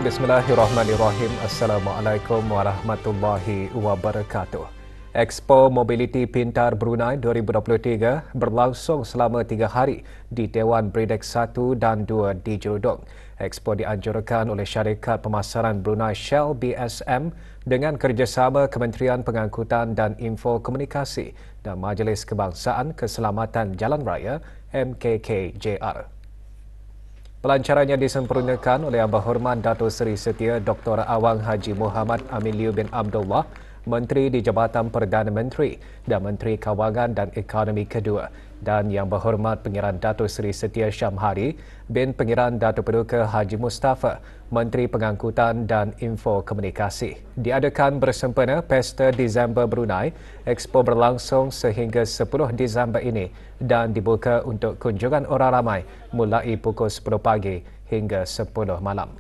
Bismillahirrahmanirrahim. Assalamualaikum warahmatullahi wabarakatuh. Expo Mobiliti Pintar Brunei 2023 berlangsung selama 3 hari di Dewan Bridek 1 dan 2 di Jerudong. Expo dianjurkan oleh syarikat pemasaran Brunei Shell BSM dengan kerjasama Kementerian Pengangkutan dan Info Komunikasi dan Majlis Kebangsaan Keselamatan Jalan Raya MKKJR. Pelancarannya disempurnakan oleh Yang Berhormat Dato' Seri Setia Dr. Awang Haji Muhammad Amin Liu bin Abdullah, Menteri di Jabatan Perdana Menteri dan Menteri Kawangan dan Ekonomi Kedua, dan Yang Berhormat Pengiran Dato' Seri Setia Syamhari bin Pengiran Dato' Paduka Haji Mustafa, Menteri Pengangkutan dan Info Komunikasi. Diadakan bersempena Pesta Disember Brunei, Expo berlangsung sehingga 10 Disember ini dan dibuka untuk kunjungan orang ramai mulai pukul 10 pagi hingga 10 malam.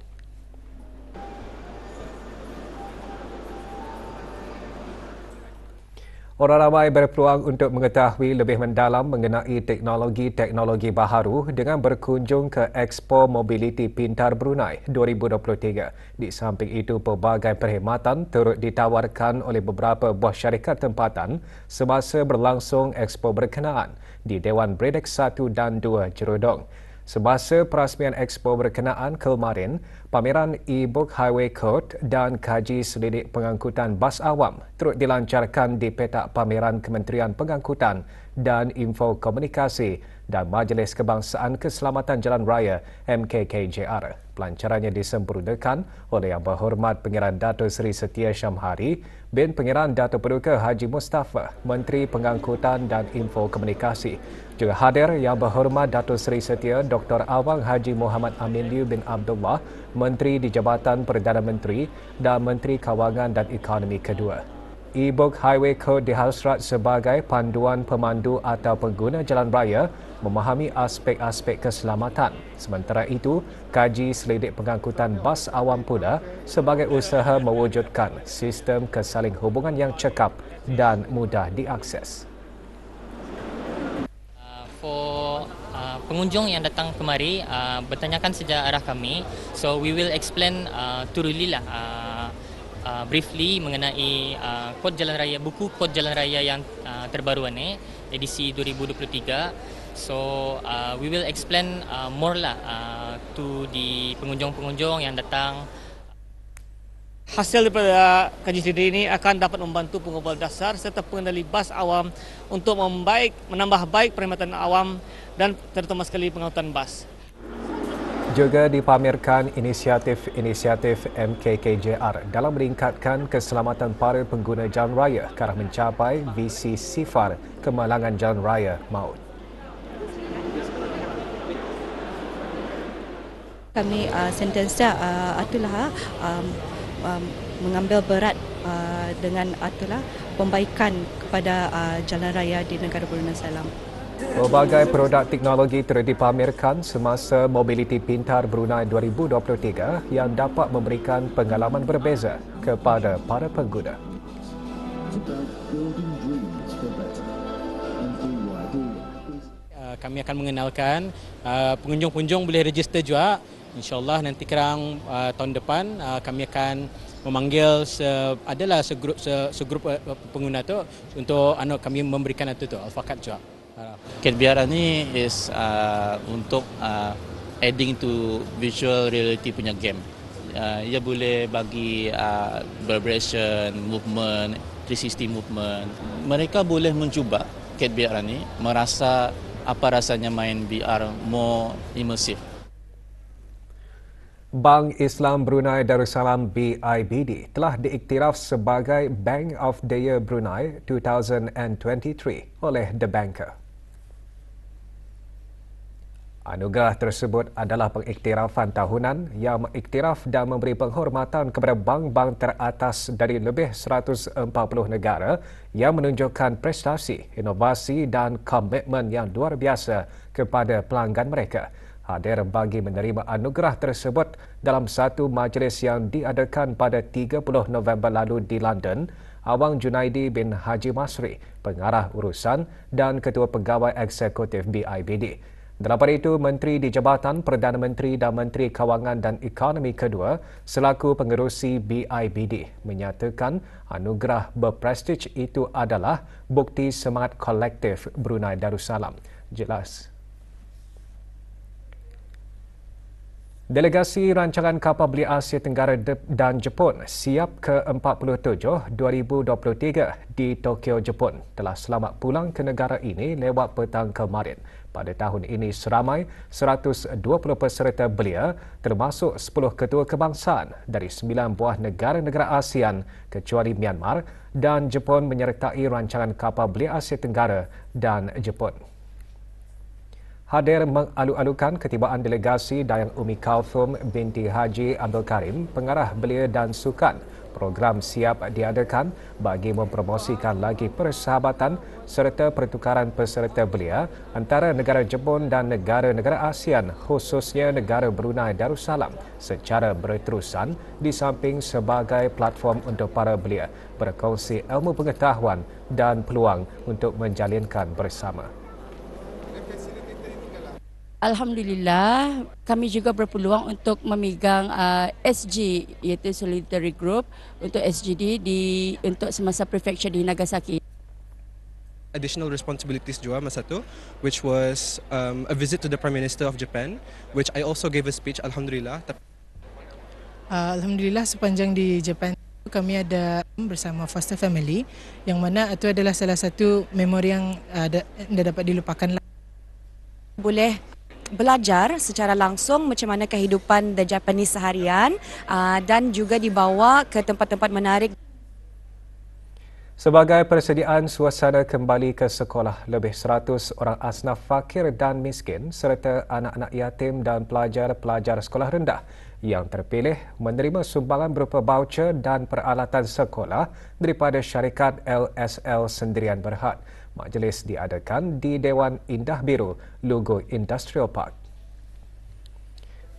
Orang ramai berpeluang untuk mengetahui lebih mendalam mengenai teknologi-teknologi baharu dengan berkunjung ke Expo Mobiliti Pintar Brunei 2023. Di samping itu, pelbagai perkhidmatan turut ditawarkan oleh beberapa buah syarikat tempatan semasa berlangsung Expo berkenaan di Dewan Bridek 1 dan 2 Jerudong. Semasa perasmian Expo berkenaan kemarin, pameran e-book Highway Code dan kaji selidik pengangkutan bas awam turut dilancarkan di petak pameran Kementerian Pengangkutan dan Info Komunikasi dan Majlis Kebangsaan Keselamatan Jalan Raya MKKJR. Pelancarannya disempurnakan oleh Yang Berhormat Pengiran Dato' Seri Setia Syamhari bin Pengiran Dato' Paduka Haji Mustafa, Menteri Pengangkutan dan Info Komunikasi. Juga hadir Yang Berhormat Dato' Seri Setia Dr. Awang Haji Muhammad Amin Liu bin Abdullah, Menteri di Jabatan Perdana Menteri dan Menteri Kawangan dan Ekonomi Kedua. E-book Highway Code dihasrat sebagai panduan pemandu atau pengguna jalan raya memahami aspek-aspek keselamatan. Sementara itu, kaji selidik pengangkutan bas awam pula sebagai usaha mewujudkan sistem kesaling hubungan yang cekap dan mudah diakses. Pengunjung yang datang kemari bertanyakan saja arah kami, so we will explain thoroughly lah, briefly mengenai kod jalan raya, buku kod jalan raya yang terbaru ni, edisi 2023. So we will explain more lah to the pengunjung-pengunjung yang datang. Hasil daripada kaji selidik ini akan dapat membantu pengobrol dasar serta pengendali bas awam untuk menambah baik perkhidmatan awam dan terutama sekali pengangkutan bas. Juga dipamerkan inisiatif MKKJR dalam meningkatkan keselamatan para pengguna jalan raya ke arah mencapai visi sifar kemalangan jalan raya maut. Kami sentiasa mengambil berat dengan pembaikan kepada jalan raya di negara Brunei Darussalam. Pelbagai produk teknologi turut dipamerkan semasa Mobiliti Pintar Brunei 2023 yang dapat memberikan pengalaman berbeza kepada para pengguna. Kami akan mengenalkan pengunjung-pengunjung boleh register juga. InsyaAllah nanti kerang tahun depan kami akan memanggil segrup pengguna tu untuk kami memberikan itu tu alfakat juga. KBR ni is untuk adding to virtual reality punya game. Ia boleh bagi vibration, movement, 360 movement. Mereka boleh mencuba KBR ni, merasa apa rasanya main VR more immersive. Bank Islam Brunei Darussalam BIBD telah diiktiraf sebagai Bank of the Year Brunei 2023 oleh The Banker. Anugerah tersebut adalah pengiktirafan tahunan yang mengiktiraf dan memberi penghormatan kepada bank-bank teratas dari lebih 140 negara yang menunjukkan prestasi, inovasi dan komitmen yang luar biasa kepada pelanggan mereka. Hadir bagi menerima anugerah tersebut dalam satu majlis yang diadakan pada 30 November lalu di London, Awang Junaidi bin Haji Masri, Pengarah Urusan dan Ketua Pegawai Eksekutif BIBD. Dalam pada itu, Menteri di Jabatan Perdana Menteri dan Menteri Kewangan dan Ekonomi kedua selaku pengerusi BIBD menyatakan anugerah berprestij itu adalah bukti semangat kolektif Brunei Darussalam. Jelas. Delegasi rancangan kapal beli Asia Tenggara dan Jepun siap ke-47 2023 di Tokyo, Jepun telah selamat pulang ke negara ini lewat petang kemarin. Pada tahun ini seramai 120 peserta belia termasuk 10 ketua kebangsaan dari 9 buah negara-negara ASEAN kecuali Myanmar dan Jepun menyertai rancangan kapal belia Asia Tenggara dan Jepun. Hadir mengalu-alukan ketibaan delegasi Dayang Umi Kalthum binti Haji Abdul Karim, pengarah belia dan sukan. Program siap diadakan bagi mempromosikan lagi persahabatan serta pertukaran peserta belia antara negara Jepun dan negara-negara ASEAN, khususnya negara Brunei Darussalam secara berterusan di samping sebagai platform untuk para belia berkongsi ilmu pengetahuan dan peluang untuk menjalinkan bersama. Alhamdulillah, kami juga berpeluang untuk memegang SG iaitu Solidarity Group untuk SGD untuk semasa prefecture di Nagasaki. Additional responsibilities juga masa tu, which was a visit to the Prime Minister of Japan, which I also gave a speech. Alhamdulillah. Alhamdulillah sepanjang di Japan kami ada bersama foster family, yang mana itu adalah salah satu memori yang tidak dapat dilupakan. Boleh belajar secara langsung macam mana kehidupan the Japanese seharian dan juga dibawa ke tempat-tempat menarik. Sebagai persediaan suasana kembali ke sekolah, lebih 100 orang asnaf fakir dan miskin serta anak-anak yatim dan pelajar-pelajar sekolah rendah yang terpilih menerima sumbangan berupa voucher dan peralatan sekolah daripada syarikat LSL Sendirian Berhad. Majlis diadakan di Dewan Indah Biru, Lugo Industrial Park.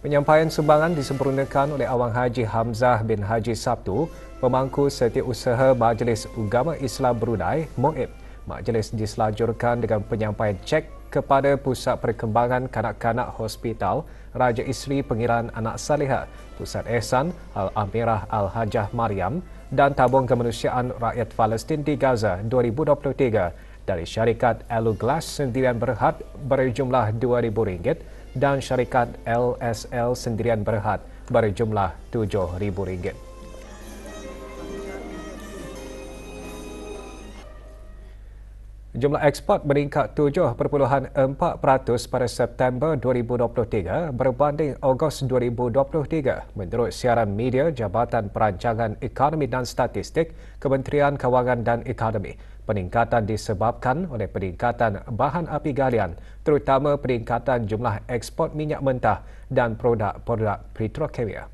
Penyampaian sumbangan disempurnakan oleh Awang Haji Hamzah bin Haji Sabtu, pemangku setiausaha Majlis Ugama Islam Brunei, MOIB. Majlis diselajurkan dengan penyampaian cek kepada Pusat Perkembangan Kanak-Kanak Hospital Raja Isri Pengiran Anak Saliha, Pusat Ehsan Al-Amirah Al-Hajah Maryam dan Tabung Kemanusiaan Rakyat Palestin di Gaza 2023 dari syarikat Eluglass Sendirian Berhad berjumlah RM2,000 dan syarikat LSL Sendirian Berhad berjumlah RM7,000. Jumlah ekspor meningkat 7.4% pada September 2023 berbanding Ogos 2023 menurut siaran media Jabatan Perancangan Ekonomi dan Statistik Kementerian Kewangan dan Ekonomi. Peningkatan disebabkan oleh peningkatan bahan api galian, terutama peningkatan jumlah ekspor minyak mentah dan produk-produk petrokimia.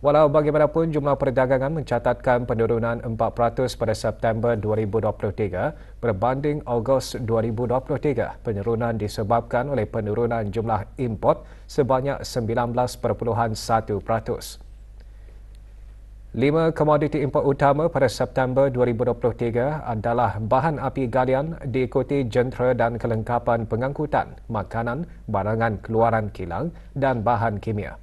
Walau bagaimanapun, jumlah perdagangan mencatatkan penurunan 4% pada September 2023 berbanding Ogos 2023. Penurunan disebabkan oleh penurunan jumlah import sebanyak 19.1%. 5 komoditi import utama pada September 2023 adalah bahan api galian diikuti jentera dan kelengkapan pengangkutan, makanan, barangan keluaran kilang dan bahan kimia.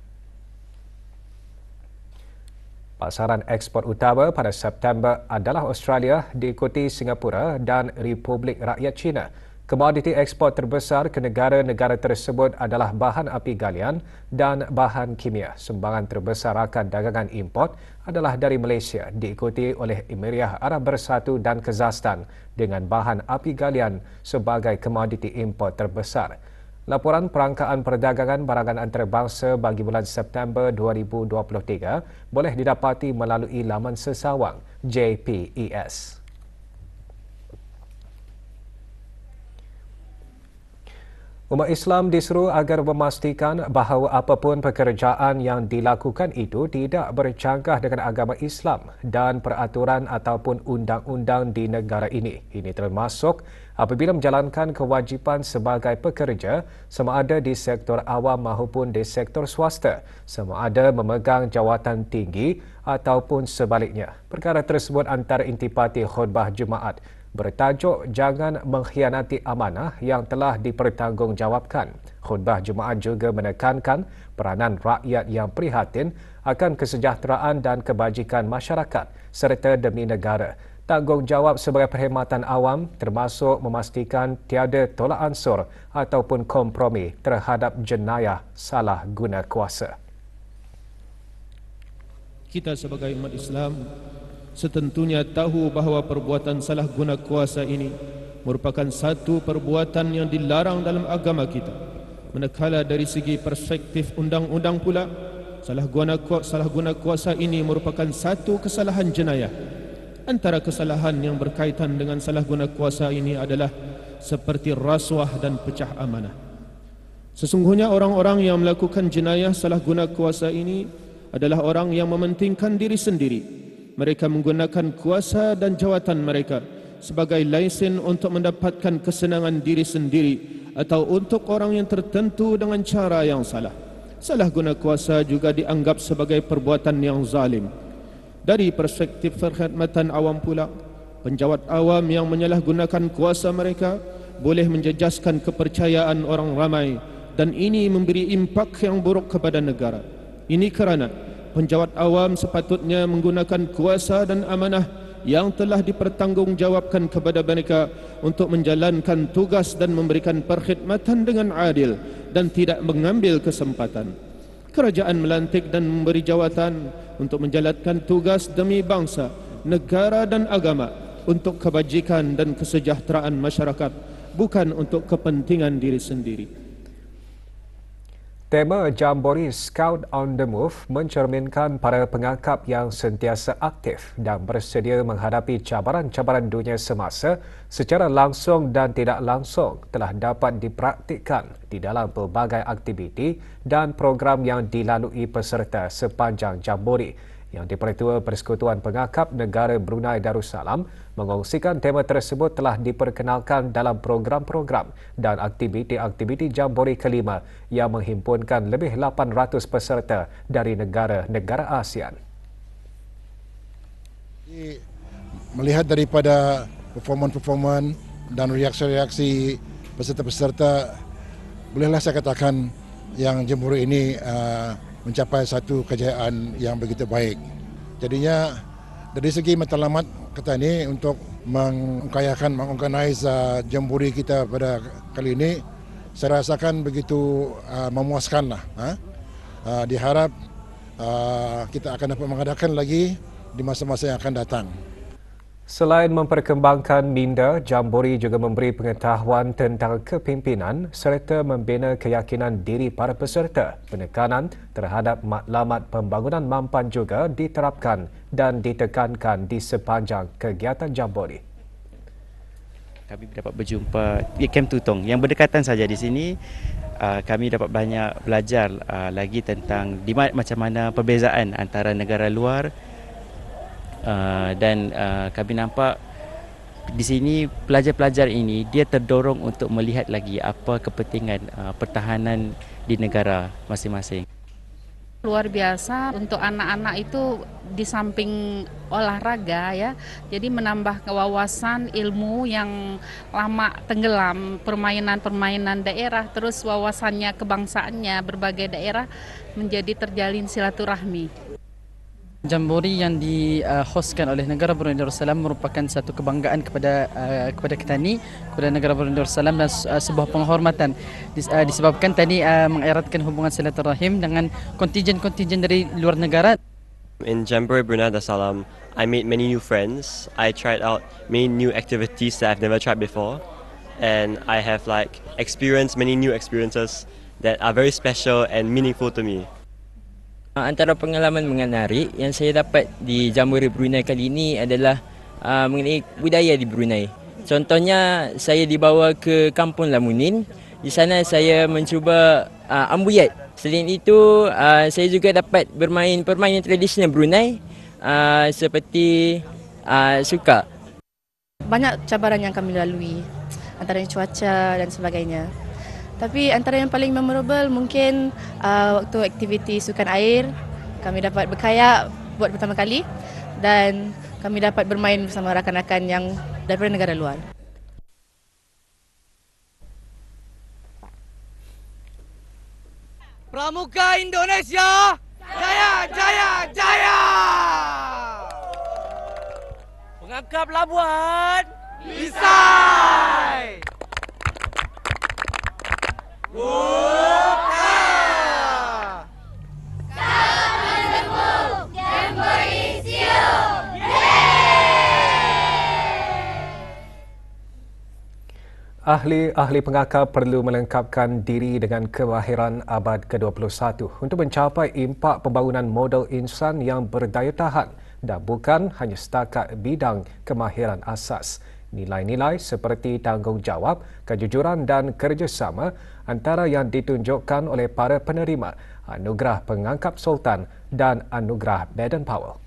Pasaran ekspor utama pada September adalah Australia diikuti Singapura dan Republik Rakyat China. Komoditi ekspor terbesar ke negara-negara tersebut adalah bahan api galian dan bahan kimia. Sumbangan terbesar rakan dagangan import adalah dari Malaysia, diikuti oleh Emirat Arab Bersatu dan Kazakhstan dengan bahan api galian sebagai komoditi import terbesar. Laporan Perangkaan Perdagangan Barangan Antarabangsa bagi bulan September 2023 boleh didapati melalui laman sesawang JPES. Umat Islam diseru agar memastikan bahawa apapun pekerjaan yang dilakukan itu tidak bercanggah dengan agama Islam dan peraturan ataupun undang-undang di negara ini. Ini termasuk apabila menjalankan kewajipan sebagai pekerja sama ada di sektor awam maupun di sektor swasta, sama ada memegang jawatan tinggi ataupun sebaliknya. Perkara tersebut antara intipati khutbah Jumaat bertajuk Jangan Mengkhianati Amanah yang telah dipertanggungjawabkan. Khutbah Jumaat juga menekankan peranan rakyat yang prihatin akan kesejahteraan dan kebajikan masyarakat serta demi negara. Tanggungjawab sebagai perkhidmatan awam termasuk memastikan tiada tolak ansur ataupun kompromi terhadap jenayah salah guna kuasa. Kita sebagai umat Islam setentunya tahu bahawa perbuatan salah guna kuasa ini merupakan satu perbuatan yang dilarang dalam agama kita. Manakala dari segi perspektif undang-undang pula, salah guna kuasa ini merupakan satu kesalahan jenayah. Antara kesalahan yang berkaitan dengan salah guna kuasa ini adalah seperti rasuah dan pecah amanah. Sesungguhnya orang-orang yang melakukan jenayah salah guna kuasa ini adalah orang yang mementingkan diri sendiri. Mereka menggunakan kuasa dan jawatan mereka sebagai lesen untuk mendapatkan kesenangan diri sendiri atau untuk orang yang tertentu dengan cara yang salah. Salah guna kuasa juga dianggap sebagai perbuatan yang zalim. Dari perspektif perkhidmatan awam pula, penjawat awam yang menyalahgunakan kuasa mereka boleh menjejaskan kepercayaan orang ramai dan ini memberi impak yang buruk kepada negara. Ini kerana penjawat awam sepatutnya menggunakan kuasa dan amanah yang telah dipertanggungjawabkan kepada mereka untuk menjalankan tugas dan memberikan perkhidmatan dengan adil dan tidak mengambil kesempatan. Kerajaan melantik dan memberi jawatan untuk menjalankan tugas demi bangsa, negara dan agama untuk kebajikan dan kesejahteraan masyarakat, bukan untuk kepentingan diri sendiri. Tema Jambori Scout on the Move mencerminkan para pengangkap yang sentiasa aktif dan bersedia menghadapi cabaran-cabaran dunia semasa secara langsung dan tidak langsung telah dapat dipraktikkan di dalam pelbagai aktiviti dan program yang dilalui peserta sepanjang Jambori. Yang Dipertua Persekutuan Pengangkap Negara Brunei Darussalam mengongsikan tema tersebut telah diperkenalkan dalam program-program dan aktiviti-aktiviti Jambori kelima yang menghimpunkan lebih 800 peserta dari negara-negara ASEAN. Melihat daripada performan dan reaksi-reaksi peserta-peserta, bolehlah saya katakan yang Jambori ini mencapai satu kejayaan yang begitu baik. Jadinya dari segi matlamat kata ini untuk mengorganize Jambori kita pada kali ini, saya rasakan begitu memuaskanlah. Diharap kita akan dapat mengadakan lagi di masa-masa yang akan datang. Selain memperkembangkan minda, Jambori juga memberi pengetahuan tentang kepimpinan serta membina keyakinan diri para peserta. Penekanan terhadap matlamat pembangunan mampan juga diterapkan dan ditekankan di sepanjang kegiatan Jambori. Kami dapat berjumpa di Kem Tutong yang berdekatan saja di sini. Kami dapat banyak belajar lagi tentang macam mana perbezaan antara negara luar. Dan kami nampak di sini pelajar-pelajar ini dia terdorong untuk melihat lagi apa kepentingan pertahanan di negara masing-masing. Luar biasa untuk anak-anak itu di samping olahraga ya, jadi menambah wawasan ilmu yang lama tenggelam, permainan-permainan daerah, terus wawasannya kebangsaannya berbagai daerah menjadi terjalin silaturahmi. Jambori yang dihostkan oleh negara Brunei Darussalam merupakan satu kebanggaan kepada kita kepada negara Brunei Darussalam dan sebuah penghormatan disebabkan tadi mengeratkan hubungan silaturahim dengan kontingen-kontingen dari luar negara. In Jambori Brunei Darussalam, I made many new friends. I tried out many new activities that I've never tried before, and I have experienced many new experiences that are very special and meaningful to me. Antara pengalaman menarik yang saya dapat di Jambori Brunei kali ini adalah mengenai budaya di Brunei. Contohnya saya dibawa ke Kampung Lamunin. Di sana saya mencuba ambuyat. Selain itu saya juga dapat bermain permainan tradisional Brunei seperti suka. Banyak cabaran yang kami lalui, antaranya cuaca dan sebagainya. Tapi antara yang paling memorable mungkin waktu aktiviti sukan air, kami dapat berkayak buat pertama kali dan kami dapat bermain bersama rakan-rakan yang daripada negara luar. Pramuka Indonesia, jaya, jaya, jaya! Pengangkap Labuan, Bisai! Buka! Salam menembus, Jamboree siap! Ahli-ahli pengakap perlu melengkapkan diri dengan kemahiran abad ke-21 untuk mencapai impak pembangunan model insan yang berdaya tahan dan bukan hanya setakat bidang kemahiran asas. Nilai-nilai seperti tanggungjawab, kejujuran dan kerjasama antara yang ditunjukkan oleh para penerima Anugerah Pengangkap Sultan dan Anugerah Baden Powell.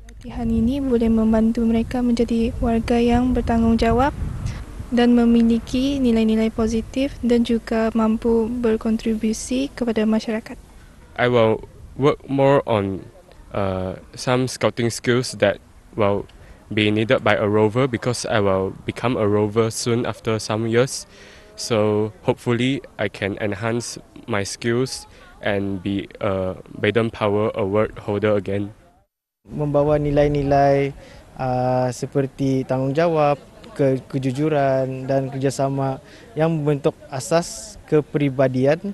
Latihan ini boleh membantu mereka menjadi warga yang bertanggungjawab dan memiliki nilai-nilai positif dan juga mampu berkontribusi kepada masyarakat. I will work more on some scouting skills that will be needed by a rover because I will become a rover soon after some years. So hopefully I can enhance my skills and be a Baden Powell Award holder again. Membawa nilai-nilai seperti tanggungjawab, kejujuran dan kerjasama yang membentuk asas kepribadian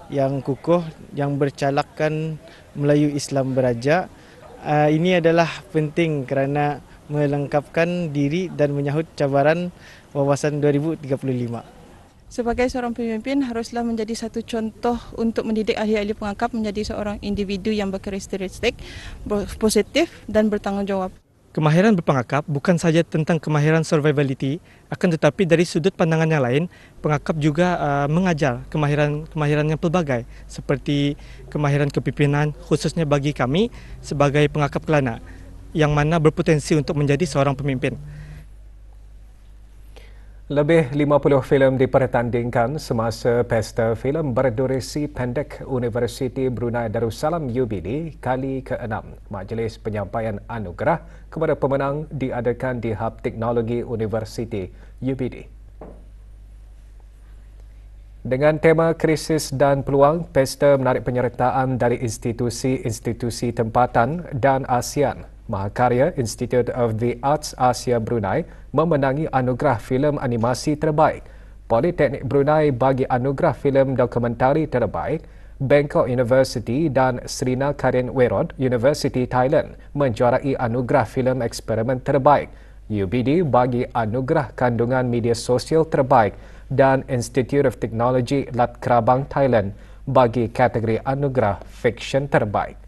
yang kukuh yang bercalakkan Melayu Islam beraja. Ini adalah penting kerana melengkapkan diri dan menyahut cabaran wawasan 2035. Sebagai seorang pemimpin haruslah menjadi satu contoh untuk mendidik ahli-ahli pengangkap menjadi seorang individu yang berkarakteristik positif dan bertanggungjawab. Kemahiran berpengakap bukan sahaja tentang kemahiran survivability, akan tetapi dari sudut pandangan yang lain, pengakap juga mengajar kemahiran yang pelbagai seperti kemahiran kepimpinan khususnya bagi kami sebagai pengakap Kelana yang mana berpotensi untuk menjadi seorang pemimpin. Lebih 50 filem dipertandingkan semasa Pesta Filem Berdurasi Pendek Universiti Brunei Darussalam UBD kali ke-6. Majlis penyampaian anugerah kepada pemenang diadakan di Hub Teknologi Universiti UBD. Dengan tema krisis dan peluang, pesta menarik penyertaan dari institusi-institusi tempatan dan ASEAN. Mahakarya Institute of the Arts Asia Brunei memenangi anugerah filem animasi terbaik. Politeknik Brunei bagi anugerah filem dokumentari terbaik. Bangkok University dan Srinacarin Werod University Thailand menjuarai anugerah filem eksperimen terbaik. UBD bagi anugerah kandungan media sosial terbaik dan Institute of Technology Lat Krabang Thailand bagi kategori anugerah fiksyen terbaik.